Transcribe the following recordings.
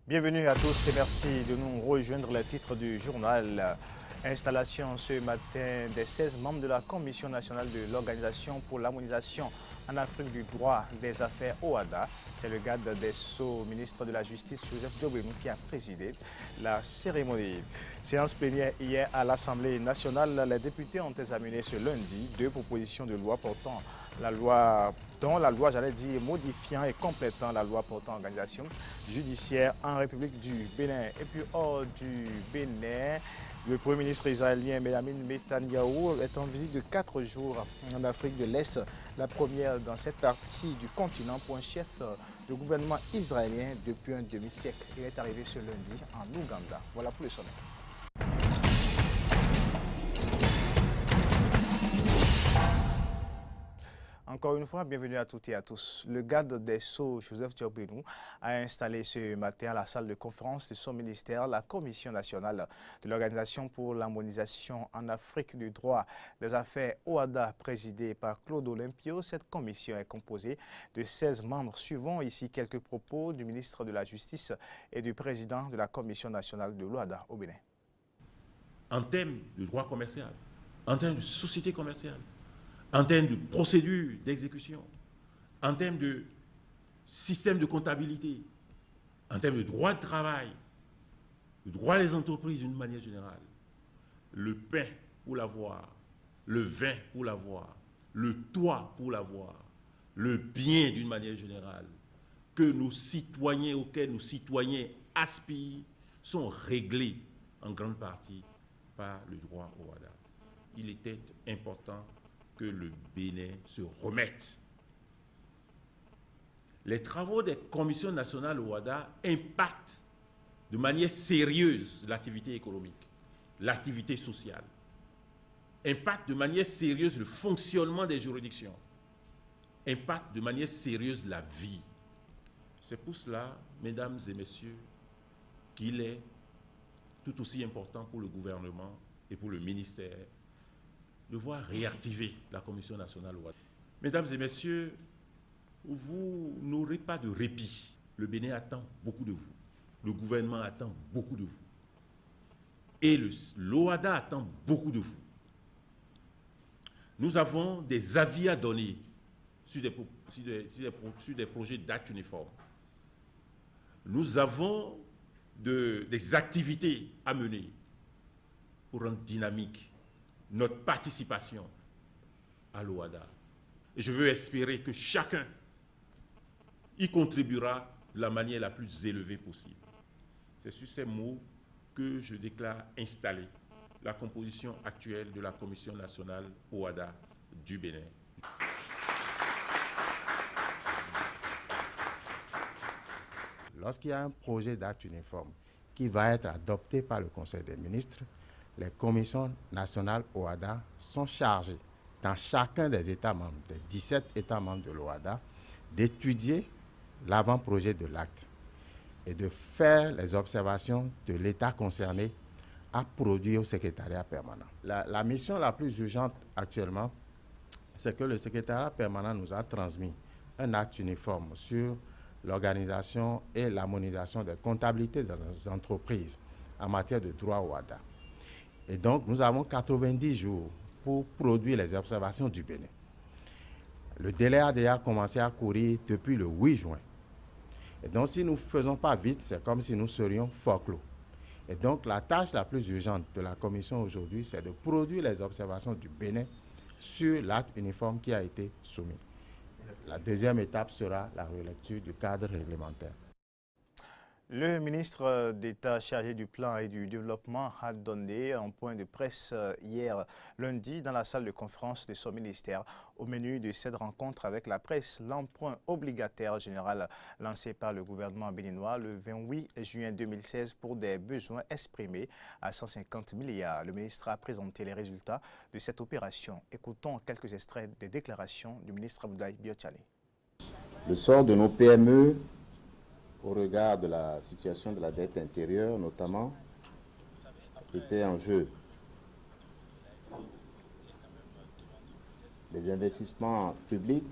Bienvenue à tous et merci de nous rejoindre. Le titre du journal. Installation ce matin des 16 membres de la Commission nationale de l'Organisation pour l'harmonisation en Afrique du droit des affaires OHADA. C'est le garde des Sceaux, ministre de la Justice, Joseph Diobémou, qui a présidé la cérémonie. Séance plénière hier à l'Assemblée nationale. Les députés ont examiné ce lundi deux propositions de loi portant la loi, j'allais dire, modifiant et complétant la loi portant organisation judiciaire en République du Bénin. Et puis hors du Bénin, le Premier ministre israélien Benjamin Netanyahou est en visite de 4 jours en Afrique de l'Est, la première dans cette partie du continent pour un chef de gouvernement israélien depuis un demi-siècle. Il est arrivé ce lundi en Ouganda. Voilà pour le sommet. Encore une fois, bienvenue à toutes et à tous. Le garde des Sceaux, Joseph Diobémou, a installé ce matin à la salle de conférence de son ministère la Commission nationale de l'Organisation pour l'harmonisation en Afrique du droit des affaires OHADA, présidée par Claude Olympio. Cette commission est composée de 16 membres. Suivons ici quelques propos du ministre de la Justice et du président de la Commission nationale de l'OHADA au Bénin. En termes de droit commercial, en termes de société commerciale, en termes de procédure d'exécution, en termes de système de comptabilité, en termes de droit de travail, de droit des entreprises d'une manière générale, le pain pour l'avoir, le vin pour l'avoir, le toit pour l'avoir, le bien d'une manière générale, que nos citoyens, auxquels nos citoyens aspirent, sont réglés en grande partie par le droit OHADA. Il était important que le Bénin se remette. Les travaux des commissions nationales OHADA impactent de manière sérieuse l'activité économique, l'activité sociale, impactent de manière sérieuse le fonctionnement des juridictions, impactent de manière sérieuse la vie. C'est pour cela, mesdames et messieurs, qu'il est tout aussi important pour le gouvernement et pour le ministère de voir réactiver la Commission nationale OHADA. Mesdames et messieurs, vous n'aurez pas de répit. Le Bénin attend beaucoup de vous. Le gouvernement attend beaucoup de vous. Et l'OHADA attend beaucoup de vous. Nous avons des avis à donner sur des projets d'actes uniformes. Nous avons des activités à mener pour rendre dynamique notre participation à l'OHADA. Et je veux espérer que chacun y contribuera de la manière la plus élevée possible. C'est sur ces mots que je déclare installer la composition actuelle de la Commission nationale OHADA du Bénin. Lorsqu'il y a un projet d'acte uniforme qui va être adopté par le Conseil des ministres, les commissions nationales OHADA sont chargées, dans chacun des États membres, des 17 États membres de l'OHADA, d'étudier l'avant-projet de l'acte et de faire les observations de l'État concerné à produire au secrétariat permanent. La mission la plus urgente actuellement, c'est que le secrétariat permanent nous a transmis un acte uniforme sur l'organisation et l'harmonisation des comptabilités dans les entreprises en matière de droit OHADA. Et donc, nous avons 90 jours pour produire les observations du Bénin. Le délai a déjà commencé à courir depuis le 8 juin. Et donc, si nous ne faisons pas vite, c'est comme si nous serions forclos. Et donc, la tâche la plus urgente de la Commission aujourd'hui, c'est de produire les observations du Bénin sur l'acte uniforme qui a été soumis. La deuxième étape sera la relecture du cadre réglementaire. Le ministre d'État chargé du plan et du développement a donné un point de presse hier lundi dans la salle de conférence de son ministère. Au menu de cette rencontre avec la presse, l'emprunt obligataire général lancé par le gouvernement béninois le 28 juin 2016 pour des besoins exprimés à 150 milliards. Le ministre a présenté les résultats de cette opération. Écoutons quelques extraits des déclarations du ministre Abdoulaye Biotchane. Le sort de nos PME au regard de la situation de la dette intérieure notamment, était en jeu. Les investissements publics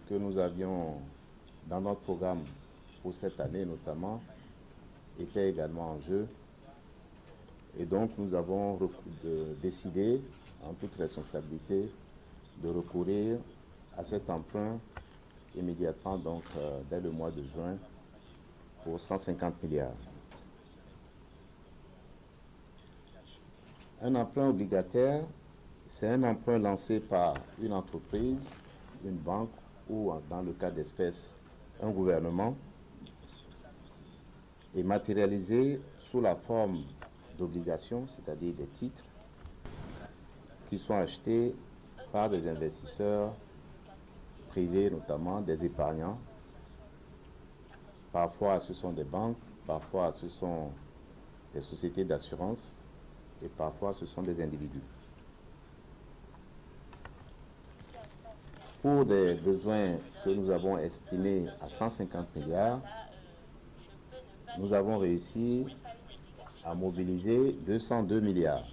que nous avions dans notre programme pour cette année notamment était également en jeu. Et donc nous avons décidé, en toute responsabilité, de recourir à cet emprunt immédiatement, donc dès le mois de juin, pour 150 milliards. Un emprunt obligataire, c'est un emprunt lancé par une entreprise, une banque ou, dans le cas d'espèce, un gouvernement, et matérialisé sous la forme d'obligations, c'est-à-dire des titres, qui sont achetés par des investisseurs privés, notamment des épargnants. Parfois, ce sont des banques, parfois, ce sont des sociétés d'assurance et parfois, ce sont des individus. Pour des besoins que nous avons estimés à 150 milliards, nous avons réussi à mobiliser 202 milliards,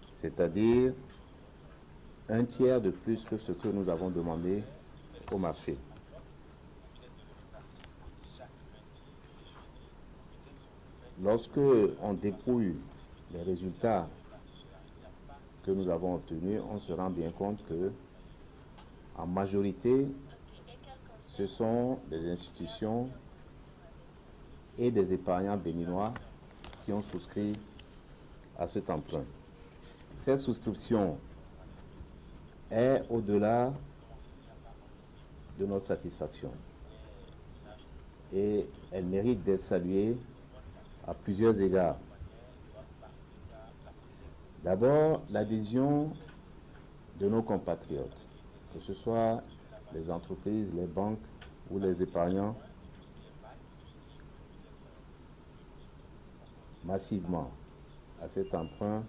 c'est-à-dire un tiers de plus que ce que nous avons demandé au marché. Lorsque on dépouille les résultats que nous avons obtenus, on se rend bien compte que, en majorité, ce sont des institutions et des épargnants béninois qui ont souscrit à cet emprunt. Cette souscription est au-delà de notre satisfaction et elle mérite d'être saluée à plusieurs égards. D'abord, l'adhésion de nos compatriotes, que ce soit les entreprises, les banques ou les épargnants, massivement à cet emprunt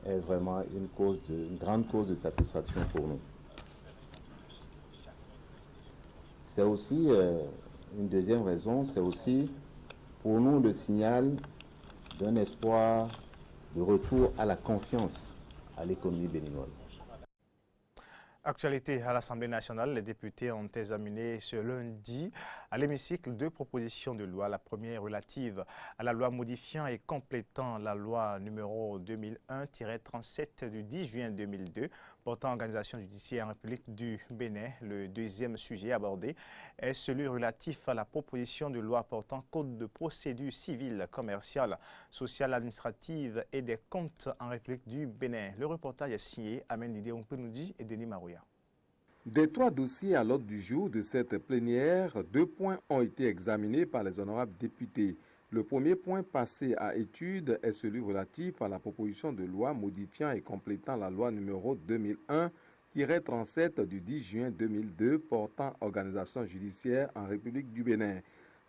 est vraiment une grande cause de satisfaction pour nous. C'est aussi une deuxième raison, c'est aussi pour nous le signal d'un espoir de retour à la confiance à l'économie béninoise. Actualité à l'Assemblée nationale, les députés ont examiné ce lundi à l'hémicycle deux propositions de loi. La première relative à la loi modifiant et complétant la loi numéro 2001-37 du 10 juin 2002 portant organisation judiciaire en République du Bénin. Le deuxième sujet abordé est celui relatif à la proposition de loi portant code de procédure civile, commerciale, sociale, administrative et des comptes en République du Bénin. Le reportage est signé Amen Didé Ompenoudi et Denis Marouya. Des trois dossiers à l'ordre du jour de cette plénière, 2 points ont été examinés par les honorables députés. Le premier point passé à étude est celui relatif à la proposition de loi modifiant et complétant la loi numéro 2001-37 du 10 juin 2002 portant organisation judiciaire en République du Bénin.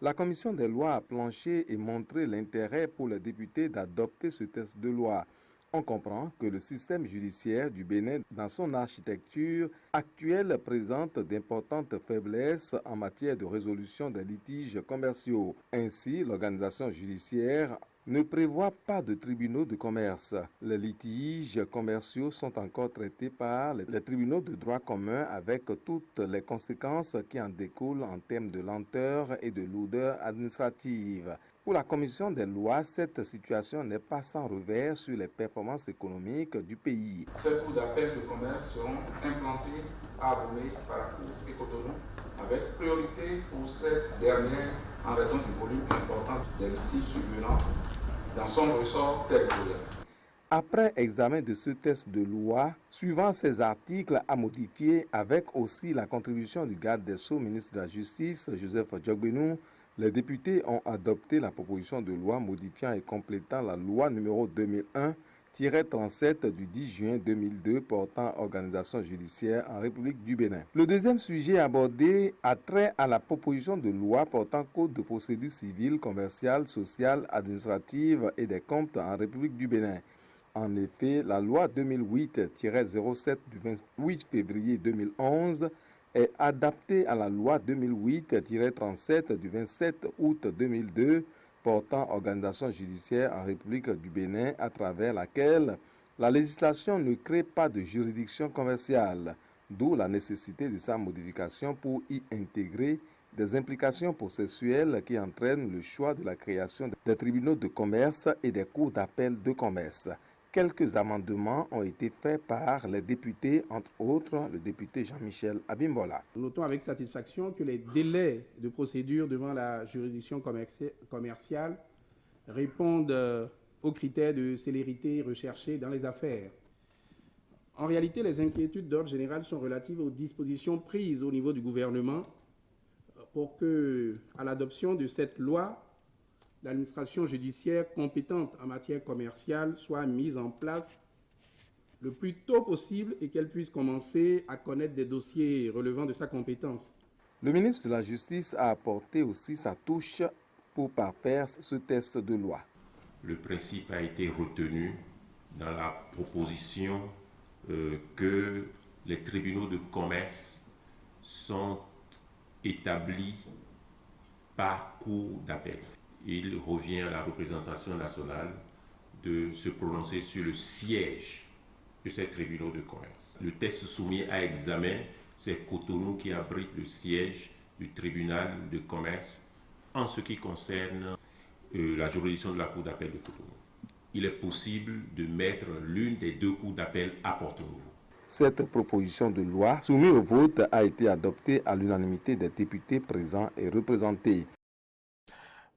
La commission des lois a planché et montré l'intérêt pour les députés d'adopter ce texte de loi. On comprend que le système judiciaire du Bénin, dans son architecture actuelle, présente d'importantes faiblesses en matière de résolution des litiges commerciaux. Ainsi, l'organisation judiciaire ne prévoit pas de tribunaux de commerce. Les litiges commerciaux sont encore traités par les tribunaux de droit commun avec toutes les conséquences qui en découlent en termes de lenteur et de lourdeur administrative. Pour la commission des lois, cette situation n'est pas sans revers sur les performances économiques du pays. Ces cours d'appel de commerce seront implantés à Abomey, Parakou et Cotonou, avec priorité pour cette dernière en raison du volume important des litiges survenant dans son ressort territorial. Après examen de ce texte de loi, suivant ces articles à modifier avec aussi la contribution du garde des Sceaux, ministre de la Justice, Joseph Djogbenou, les députés ont adopté la proposition de loi modifiant et complétant la loi numéro 2001-37 du 10 juin 2002 portant organisation judiciaire en République du Bénin. Le deuxième sujet abordé a trait à la proposition de loi portant code de procédure civile, commerciale, sociale, administrative et des comptes en République du Bénin. En effet, la loi 2008-07 du 28 février 2011 est adaptée à la loi 2008-37 du 27 août 2002 portant organisation judiciaire en République du Bénin, à travers laquelle la législation ne crée pas de juridiction commerciale, d'où la nécessité de sa modification pour y intégrer des implications processuelles qui entraînent le choix de la création des tribunaux de commerce et des cours d'appel de commerce. Quelques amendements ont été faits par les députés, entre autres le député Jean-Michel Abimbola. Notons avec satisfaction que les délais de procédure devant la juridiction commerciale répondent aux critères de célérité recherchés dans les affaires. En réalité, les inquiétudes d'ordre général sont relatives aux dispositions prises au niveau du gouvernement pour que, à l'adoption de cette loi, l'administration judiciaire compétente en matière commerciale soit mise en place le plus tôt possible et qu'elle puisse commencer à connaître des dossiers relevant de sa compétence. Le ministre de la Justice a apporté aussi sa touche pour parfaire ce texte de loi. Le principe a été retenu dans la proposition que les tribunaux de commerce sont établis par cour d'appel. Il revient à la représentation nationale de se prononcer sur le siège de ces tribunaux de commerce. Le texte soumis à examen, c'est Cotonou qui abrite le siège du tribunal de commerce en ce qui concerne la juridiction de la cour d'appel de Cotonou. Il est possible de mettre l'une des deux cours d'appel à Porto-Novo. Cette proposition de loi soumise au vote a été adoptée à l'unanimité des députés présents et représentés.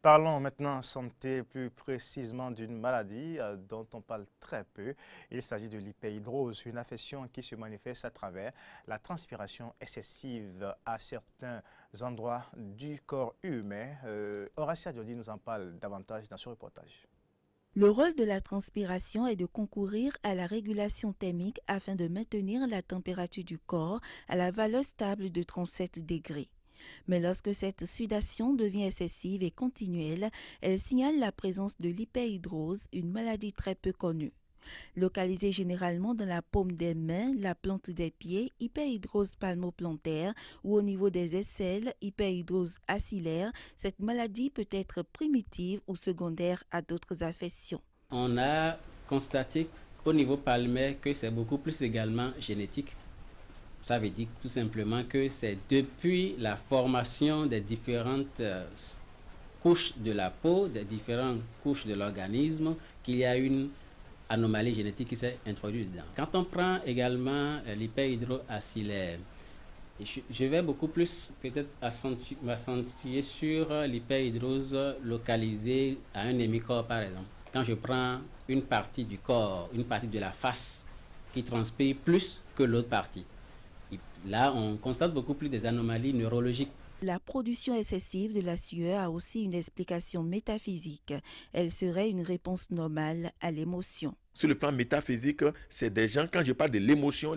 Parlons maintenant santé, plus précisément d'une maladie dont on parle très peu. Il s'agit de l'hyperhidrose, une affection qui se manifeste à travers la transpiration excessive à certains endroits du corps humain. Horacia Diodi nous en parle davantage dans ce reportage. Le rôle de la transpiration est de concourir à la régulation thermique afin de maintenir la température du corps à la valeur stable de 37 degrés. Mais lorsque cette sudation devient excessive et continuelle, elle signale la présence de l'hyperhidrose, une maladie très peu connue. Localisée généralement dans la paume des mains, la plante des pieds, hyperhidrose palmoplantaire, ou au niveau des aisselles, hyperhidrose axillaire, cette maladie peut être primitive ou secondaire à d'autres affections. On a constaté au niveau palmaire que c'est beaucoup plus également génétique. Ça veut dire tout simplement que c'est depuis la formation des différentes couches de la peau, des différentes couches de l'organisme, qu'il y a une anomalie génétique qui s'est introduite dedans. Quand on prend également l'hyperhidroaxillaire, je vais beaucoup plus peut-être m'accentuer sur l'hyperhidrose localisée à un hémicorps par exemple. Quand je prends une partie du corps, une partie de la face qui transpire plus que l'autre partie. Là, on constate beaucoup plus des anomalies neurologiques. La production excessive de la sueur a aussi une explication métaphysique. Elle serait une réponse normale à l'émotion. Sur le plan métaphysique, c'est des gens, quand je parle de l'émotion,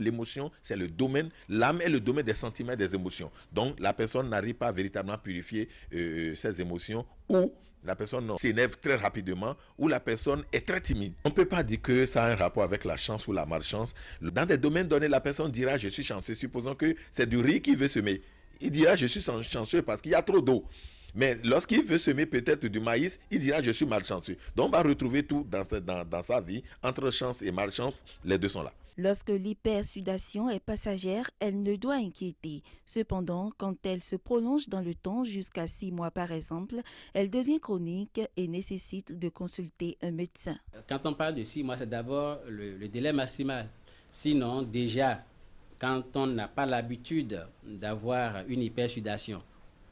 c'est le domaine, l'âme est le domaine des sentiments et des émotions. Donc la personne n'arrive pas à véritablement purifier ses émotions, ou la personne s'énerve très rapidement, ou la personne est très timide. On ne peut pas dire que ça a un rapport avec la chance ou la malchance. Dans des domaines donnés, la personne dira « je suis chanceux », supposons que c'est du riz qu'il veut semer. Il dira « je suis chanceux parce qu'il y a trop d'eau ». Mais lorsqu'il veut semer peut-être du maïs, il dira « je suis malchanceux ». Donc on va retrouver tout dans sa vie, entre chance et malchance, les deux sont là. Lorsque l'hypersudation est passagère, elle ne doit inquiéter. Cependant, quand elle se prolonge dans le temps, jusqu'à 6 mois par exemple, elle devient chronique et nécessite de consulter un médecin. Quand on parle de 6 mois, c'est d'abord le délai maximal. Sinon, déjà, quand on n'a pas l'habitude d'avoir une hypersudation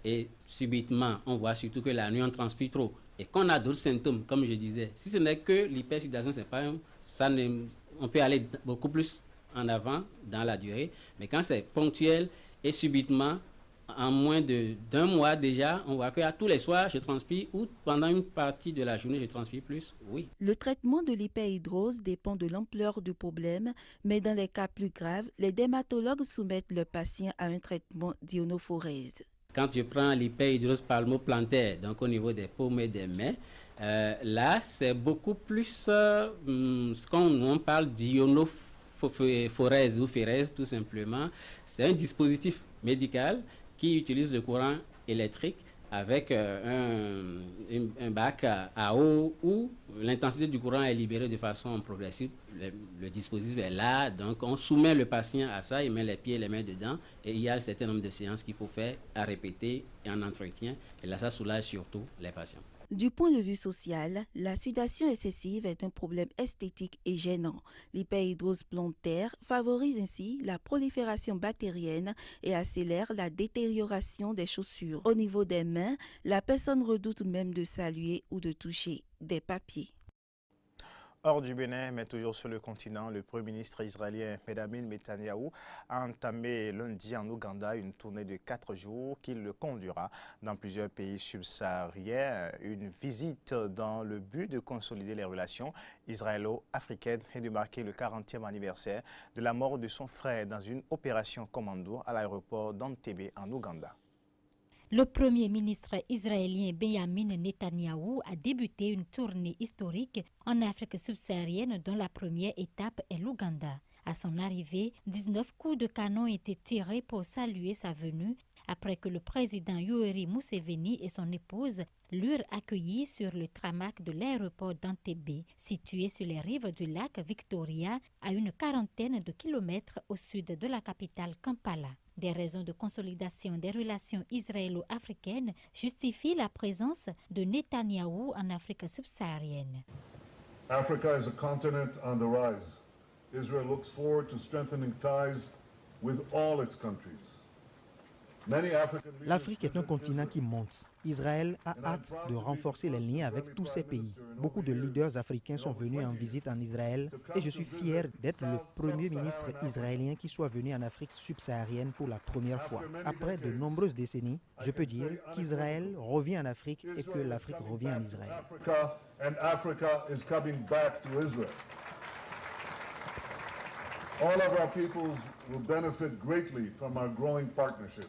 et subitement, on voit surtout que la nuit, on transpire trop et qu'on a d'autres symptômes, comme je disais, si ce n'est que l'hypersudation, c'est pas on peut aller beaucoup plus en avant dans la durée, mais quand c'est ponctuel et subitement, en moins d'un mois déjà, on voit que tous les soirs, je transpire ou pendant une partie de la journée, je transpire plus, oui. Le traitement de l'hyperhidrose dépend de l'ampleur du problème, mais dans les cas plus graves, les dermatologues soumettent le patient à un traitement d'ionophorèse. Quand je prends l'hyperhidrose palmoplantaire, donc au niveau des paumes et des mains, là, c'est beaucoup plus ce qu'on parle d'ionophorèse ou phérèse, tout simplement. C'est un dispositif médical qui utilise le courant électrique avec un bac à eau où l'intensité du courant est libérée de façon progressive. Le dispositif est là, donc on soumet le patient à ça, il met les pieds et les mains dedans, et il y a un certain nombre de séances qu'il faut faire à répéter et en entretien, et là ça soulage surtout les patients. Du point de vue social, la sudation excessive est un problème esthétique et gênant. L'hyperhidrose plantaire favorise ainsi la prolifération bactérienne et accélère la détérioration des chaussures. Au niveau des mains, la personne redoute même de saluer ou de toucher des papiers. Hors du Bénin, mais toujours sur le continent, le Premier ministre israélien Benjamin Netanyahou a entamé lundi en Ouganda une tournée de 4 jours qui le conduira dans plusieurs pays subsahariens. Une visite dans le but de consolider les relations israélo-africaines et de marquer le 40e anniversaire de la mort de son frère dans une opération commando à l'aéroport d'Entebbe en Ouganda. Le Premier ministre israélien Benjamin Netanyahou a débuté une tournée historique en Afrique subsaharienne dont la première étape est l'Ouganda. À son arrivée, 19 coups de canon ont été tirés pour saluer sa venue après que le président Yoweri Museveni et son épouse l'eurent accueilli sur le tarmac de l'aéroport d'Entebbe, situé sur les rives du lac Victoria, à une quarantaine de kilomètres au sud de la capitale Kampala. Des raisons de consolidation des relations israélo-africaines justifient la présence de Netanyahou en Afrique subsaharienne. Africa is a continent on the rise. Israel looks forward to strengthening ties with all its countries. L'Afrique est un continent qui monte. Israël a hâte de renforcer les liens avec tous ces pays. Beaucoup de leaders africains sont venus en visite en Israël et je suis fier d'être le premier ministre israélien qui soit venu en Afrique subsaharienne pour la première fois. Après de nombreuses décennies, je peux dire qu'Israël revient en Afrique et que l'Afrique revient en Israël. All of our peoples will benefit greatly from our growing partnership.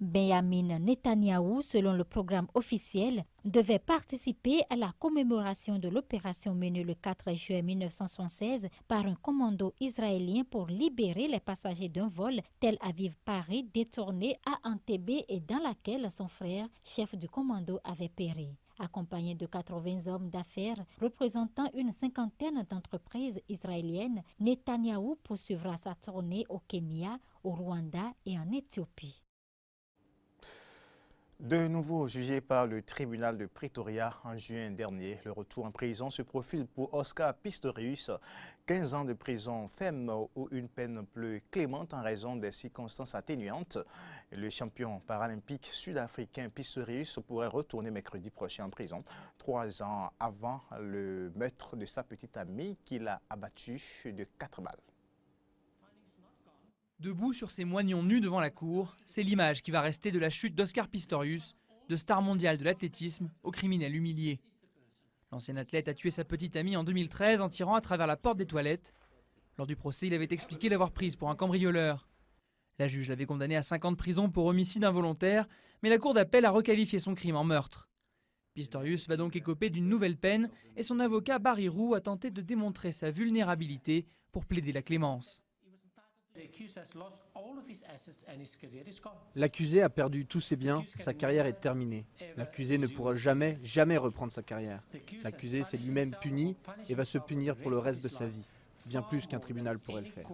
Benjamin Netanyahou, selon le programme officiel, devait participer à la commémoration de l'opération menée le 4 juin 1976 par un commando israélien pour libérer les passagers d'un vol Tel Aviv-Paris détourné à Entebbe et dans laquelle son frère, chef du commando, avait péri. Accompagné de 80 hommes d'affaires représentant une cinquantaine d'entreprises israéliennes, Netanyahou poursuivra sa tournée au Kenya, au Rwanda et en Éthiopie. De nouveau jugé par le tribunal de Pretoria en juin dernier, le retour en prison se profile pour Oscar Pistorius. 15 ans de prison ferme ou une peine plus clémente en raison des circonstances atténuantes. Le champion paralympique sud-africain Pistorius pourrait retourner mercredi prochain en prison, 3 ans avant le meurtre de sa petite amie qu'il a abattue de 4 balles. Debout sur ses moignons nus devant la cour, c'est l'image qui va rester de la chute d'Oscar Pistorius, de star mondial de l'athlétisme au criminel humilié. L'ancien athlète a tué sa petite amie en 2013 en tirant à travers la porte des toilettes. Lors du procès, il avait expliqué l'avoir prise pour un cambrioleur. La juge l'avait condamné à 5 ans de prison pour homicide involontaire, mais la cour d'appel a requalifié son crime en meurtre. Pistorius va donc écoper d'une nouvelle peine et son avocat Barry Roux a tenté de démontrer sa vulnérabilité pour plaider la clémence. L'accusé a perdu tous ses biens, sa carrière est terminée. L'accusé ne pourra jamais reprendre sa carrière. L'accusé s'est lui-même puni et va se punir pour le reste de sa vie, bien plus qu'un tribunal pourrait le faire.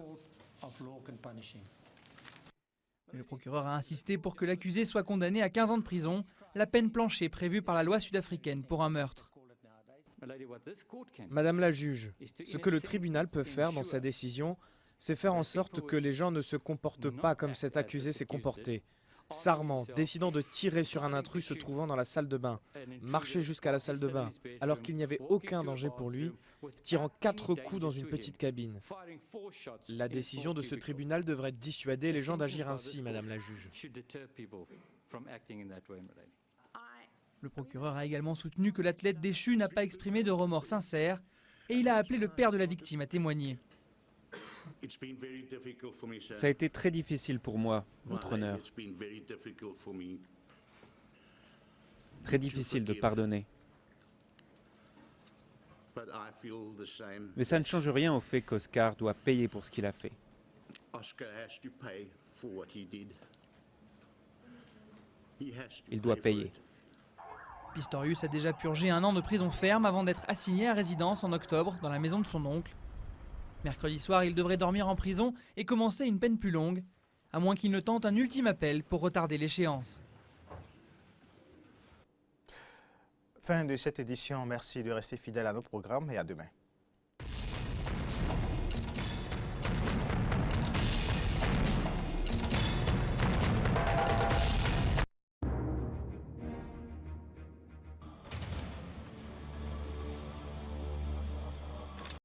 Le procureur a insisté pour que l'accusé soit condamné à 15 ans de prison, la peine planchée prévue par la loi sud-africaine pour un meurtre. Madame la juge, ce que le tribunal peut faire dans sa décision, c'est faire en sorte que les gens ne se comportent pas comme cet accusé s'est comporté. S'armant, décidant de tirer sur un intrus se trouvant dans la salle de bain, marcher jusqu'à la salle de bain alors qu'il n'y avait aucun danger pour lui, tirant 4 coups dans une petite cabine. La décision de ce tribunal devrait dissuader les gens d'agir ainsi, Madame la juge. Le procureur a également soutenu que l'athlète déchu n'a pas exprimé de remords sincères et il a appelé le père de la victime à témoigner. Ça a été très difficile pour moi, votre honneur. Très difficile de pardonner. Mais ça ne change rien au fait qu'Oscar doit payer pour ce qu'il a fait. Il doit payer. Pistorius a déjà purgé 1 an de prison ferme avant d'être assigné à résidence en octobre dans la maison de son oncle. Mercredi soir, il devrait dormir en prison et commencer une peine plus longue, à moins qu'il ne tente un ultime appel pour retarder l'échéance. Fin de cette édition. Merci de rester fidèle à nos programmes et à demain.